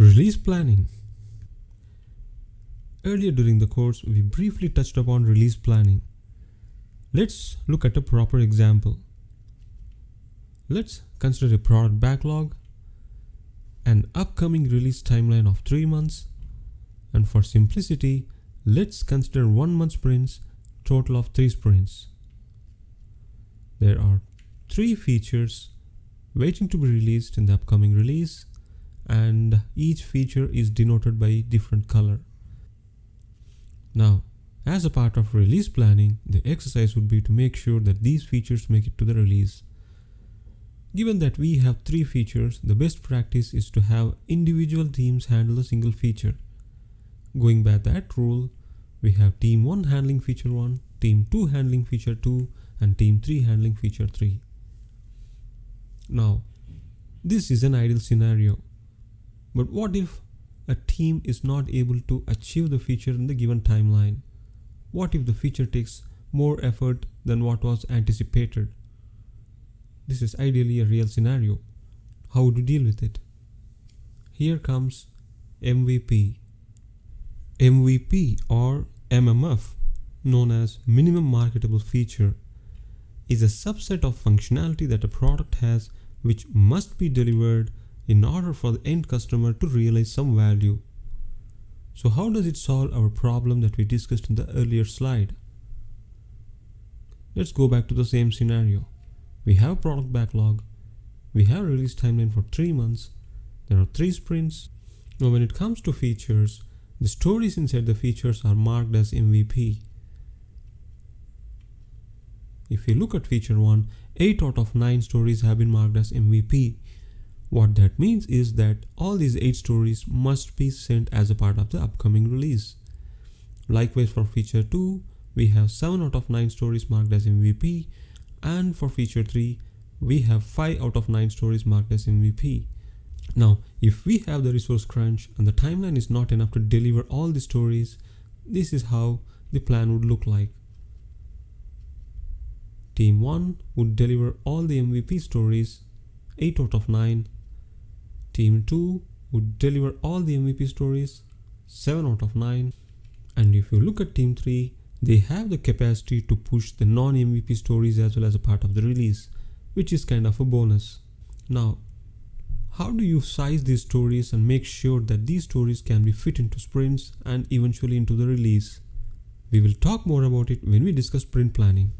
Release planning. Earlier during the course, we briefly touched upon release planning. Let's look at a proper example. Let's consider a product backlog, an upcoming release timeline of 3 months, and for simplicity, let's consider 1 month sprints, total of 3 sprints. There are 3 features waiting to be released in the upcoming release, and each feature is denoted by a different color. Now, as a part of release planning, the exercise would be to make sure that these features make it to the release. Given that we have 3 features, the best practice is to have individual teams handle a single feature. Going by that rule, we have team 1 handling feature 1, team 2 handling feature 2, and team 3 handling feature 3. Now, this is an ideal scenario. But what if a team is not able to achieve the feature in the given timeline? What if the feature takes more effort than what was anticipated? This is ideally a real scenario. How would you deal with it? Here comes MVP. MVP or MMF, known as minimum marketable feature, is a subset of functionality that a product has which must be delivered in order for the end customer to realize some value. So how does it solve our problem that we discussed in the earlier slide? Let's go back to the same scenario. We have product backlog, we have release timeline for 3 months, there are 3 sprints. Now when it comes to features, the stories inside the features are marked as MVP. If you look at feature 1, 8 out of 9 stories have been marked as MVP. What that means is that all these 8 stories must be sent as a part of the upcoming release. Likewise for feature 2, we have 7 out of 9 stories marked as MVP, and for feature 3, we have 5 out of 9 stories marked as MVP. Now, if we have the resource crunch and the timeline is not enough to deliver all the stories, this is how the plan would look like. Team 1 would deliver all the MVP stories, 8 out of 9. Team 2 would deliver all the MVP stories, 7 out of 9. And if you look at Team 3, they have the capacity to push the non-MVP stories as well as a part of the release, which is kind of a bonus. Now, how do you size these stories and make sure that these stories can be fit into sprints and eventually into the release? We will talk more about it when we discuss sprint planning.